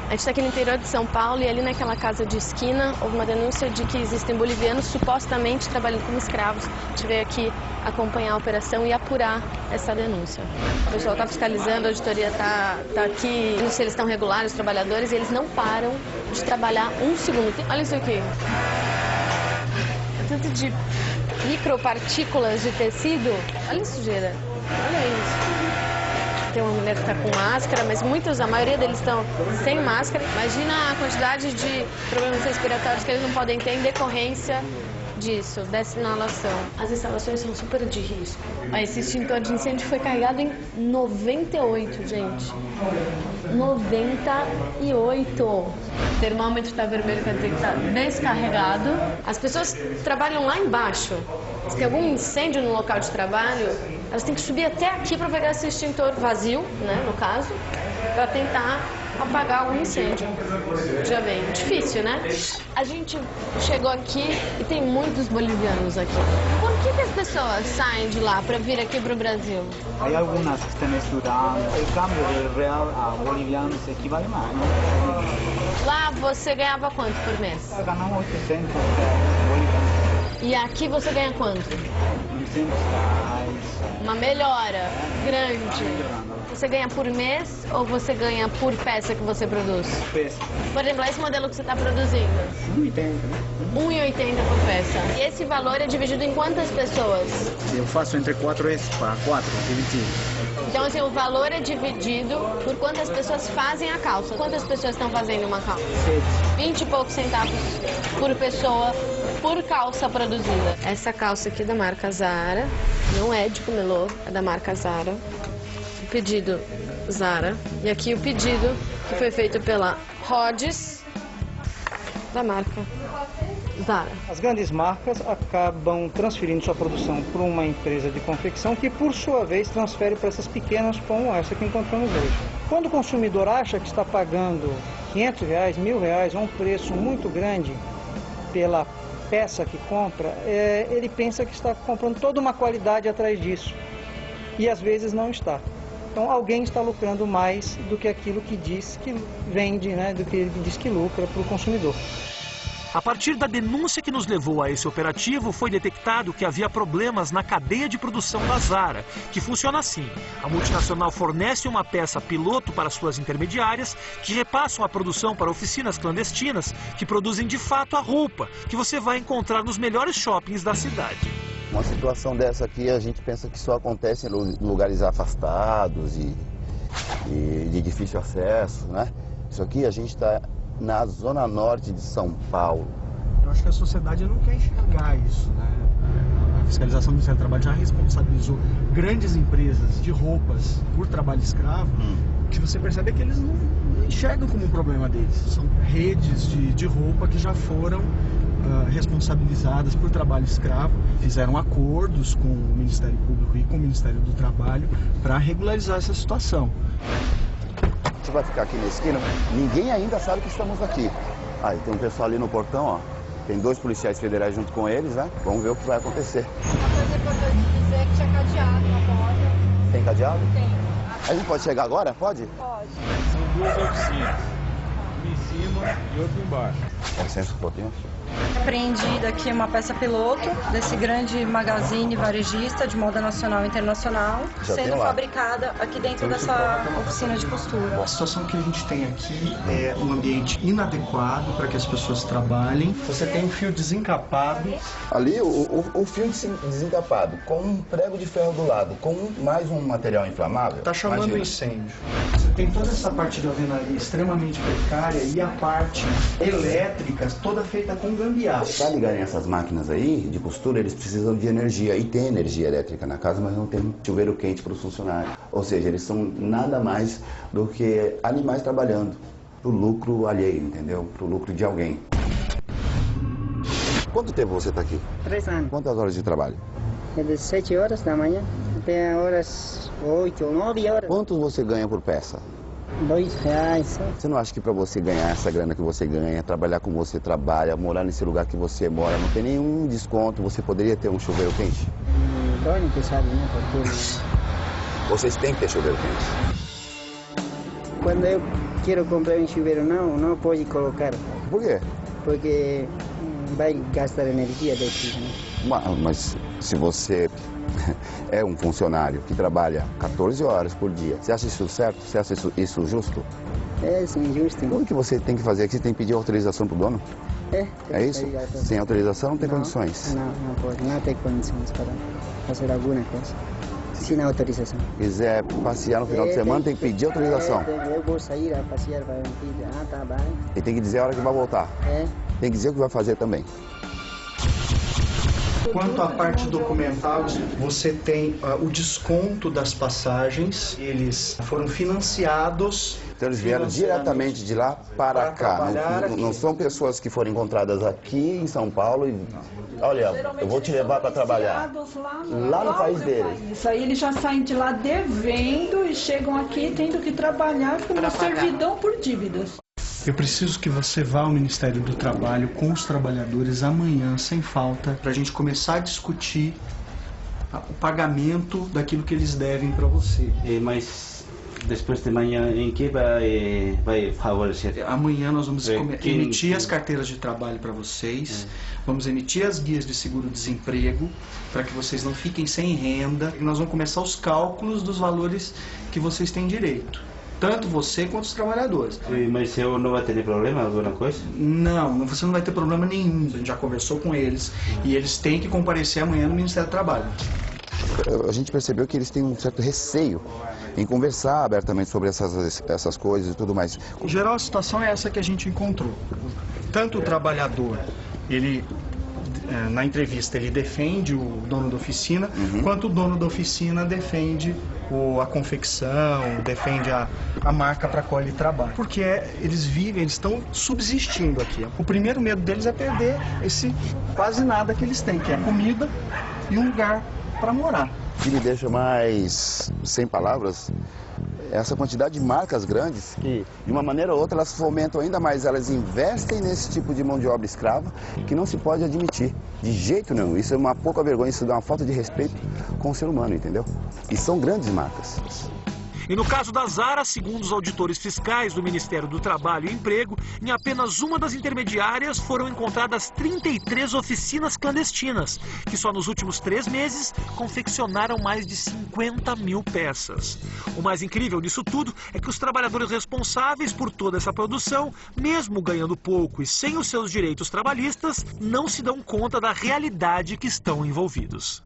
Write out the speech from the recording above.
A gente está aqui no interior de São Paulo e ali naquela casa de esquina houve uma denúncia de que existem bolivianos supostamente trabalhando como escravos. A gente veio aqui acompanhar a operação e apurar essa denúncia. O pessoal está fiscalizando, a auditoria está aqui, não sei se eles estão regulares, os trabalhadores, e eles não param de trabalhar um segundo. Olha isso aqui. Tanto de micropartículas de tecido. Olha a sujeira. Olha isso. Tem uma mulher que está com máscara, mas a maioria deles estão sem máscara. Imagina a quantidade de problemas respiratórios que eles não podem ter em decorrência disso, dessa inalação. As instalações são super de risco. Esse extintor de incêndio foi carregado em 98, gente. 98. O termômetro está vermelho, quer dizer que está descarregado. As pessoas trabalham lá embaixo. Se tem algum incêndio no local de trabalho, elas têm que subir até aqui para pegar esse extintor vazio, né, no caso, para tentar apagar algum incêndio. Já vem. Difícil, né? A gente chegou aqui e tem muitos bolivianos aqui. Por que as pessoas saem de lá para vir aqui para o Brasil? Há algumas que estão estudando. O câmbio de real a boliviano se equivale mais, não? Lá você ganhava quanto por mês? Ganhamos 800 bolivianos. E aqui você ganha quanto? 900 reais. Uma melhora grande. Você ganha por mês ou você ganha por peça que você produz? Peça. Por exemplo, esse modelo que você está produzindo? 1,80, né? 1,80 por peça. E esse valor é dividido em quantas pessoas? Eu faço entre 4 e 4, dividido. Então, assim, o valor é dividido por quantas pessoas fazem a calça. Quantas pessoas estão fazendo uma calça? 20 e poucos centavos por pessoa, por calça produzida. Essa calça aqui é da marca Zara, não é de Comelô, é da marca Zara. O pedido Zara. E aqui o pedido que foi feito pela Rhodes, da marca Zara. As grandes marcas acabam transferindo sua produção para uma empresa de confecção que, por sua vez, transfere para essas pequenas como essa que encontramos hoje. Quando o consumidor acha que está pagando R$500, R$1.000 ou um preço muito grande pela peça que compra, ele pensa que está comprando toda uma qualidade atrás disso. E às vezes não está. Então alguém está lucrando mais do que aquilo que diz que vende, né, do que ele diz que lucra para o consumidor. A partir da denúncia que nos levou a esse operativo, foi detectado que havia problemas na cadeia de produção da Zara, que funciona assim. A multinacional fornece uma peça piloto para suas intermediárias, que repassam a produção para oficinas clandestinas, que produzem de fato a roupa, que você vai encontrar nos melhores shoppings da cidade. Uma situação dessa aqui, a gente pensa que só acontece em lugares afastados e de difícil acesso, né? Isso aqui a gente está na zona norte de São Paulo. Eu acho que a sociedade não quer enxergar isso, né? A fiscalização do Ministério do Trabalho já responsabilizou grandes empresas de roupas por trabalho escravo, que você percebe que eles não enxergam como um problema deles. São redes de roupa que já foram responsabilizadas por trabalho escravo, fizeram acordos com o Ministério Público e com o Ministério do Trabalho para regularizar essa situação. Você vai ficar aqui na esquina, ninguém ainda sabe que estamos aqui. Aí tem um pessoal ali no portão, ó. Tem 2 policiais federais junto com eles, né? Vamos ver o que vai acontecer. Uma coisa importante dizer é que tinha cadeado na porta. Tem cadeado? Tem. A gente pode chegar agora? Pode? Pode. São 2 oficinas. Uma em cima e outra embaixo. Dá licença um pouquinho. Apreendida aqui uma peça piloto desse grande magazine varejista de moda nacional e internacional, sendo fabricada aqui dentro dessa oficina de costura. A situação que a gente tem aqui é um ambiente inadequado para que as pessoas trabalhem. Você tem um fio desencapado. Ali o fio desencapado, com um prego de ferro do lado, com mais um material inflamável. Está chamando o incêndio. Você tem toda essa parte de alvenaria extremamente precária e a parte elétrica toda feita com gambiarra. Para ligarem essas máquinas aí de costura, eles precisam de energia. E tem energia elétrica na casa, mas não tem chuveiro quente para os funcionários. Ou seja, eles são nada mais do que animais trabalhando para o lucro alheio, entendeu? Para o lucro de alguém. Quanto tempo você está aqui? 3 anos. Quantas horas de trabalho? É de 7 horas da manhã até horas 8 ou 9 horas. Quanto você ganha por peça? R$2. Você não acha que para você ganhar essa grana que você ganha, trabalhar como você trabalha, morar nesse lugar que você mora, não tem nenhum desconto, você poderia ter um chuveiro quente? Dono que sabe, né? Porque Vocês têm que ter chuveiro quente. quando eu quero comprar um chuveiro, não pode colocar. Por quê? Porque vai gastar energia daqui, né? Mas se você é um funcionário que trabalha 14 horas por dia, você acha isso certo? Você acha isso justo? É, sim, justo. O que você tem que fazer aqui? Você tem que pedir autorização para o dono? É isso? Sem autorização não tem condições? Não pode, não tem condições para fazer alguma coisa. Sem autorização. Quiser passear no final de semana, tem que pedir autorização. Eu vou sair a passear para um tá bem. E tem que dizer a hora que vai voltar. Tem que dizer o que vai fazer também. Quanto à parte documental, você tem o desconto das passagens, eles foram financiados. Então eles vieram diretamente de lá para cá, não são pessoas que foram encontradas aqui em São Paulo e, olha, eu vou te levar para trabalhar lá no país deles. Isso aí eles já saem de lá devendo e chegam aqui tendo que trabalhar com uma servidão por dívidas. Eu preciso que você vá ao Ministério do Trabalho com os trabalhadores amanhã, sem falta, para a gente começar a discutir o pagamento daquilo que eles devem para você. Mas depois de manhã, em que vai favorecer? Amanhã nós vamos emitir as carteiras de trabalho para vocês, vamos emitir as guias de seguro-desemprego, para que vocês não fiquem sem renda, e nós vamos começar os cálculos dos valores que vocês têm direito. Tanto você quanto os trabalhadores. Mas eu não vai ter problema, alguma coisa? Não, você não vai ter problema nenhum. A gente já conversou com eles e eles têm que comparecer amanhã no Ministério do Trabalho. A gente percebeu que eles têm um certo receio em conversar abertamente sobre essas coisas e tudo mais. Em geral, a situação é essa que a gente encontrou. Tanto o trabalhador, ele... na entrevista ele defende o dono da oficina, quanto o dono da oficina defende a confecção, defende a marca para a qual ele trabalha. Porque eles estão subsistindo aqui. O primeiro medo deles é perder esse quase nada que eles têm, que é comida e um lugar para morar. O que me deixa mais sem palavras é essa quantidade de marcas grandes que, de uma maneira ou outra, elas fomentam ainda mais, elas investem nesse tipo de mão de obra escrava que não se pode admitir, de jeito nenhum. Isso é uma pouca vergonha, isso dá uma falta de respeito com o ser humano, entendeu? E são grandes marcas. E no caso da Zara, segundo os auditores fiscais do Ministério do Trabalho e Emprego, em apenas uma das intermediárias foram encontradas 33 oficinas clandestinas, que só nos últimos 3 meses confeccionaram mais de 50 mil peças. O mais incrível disso tudo é que os trabalhadores responsáveis por toda essa produção, mesmo ganhando pouco e sem os seus direitos trabalhistas, não se dão conta da realidade que estão envolvidos.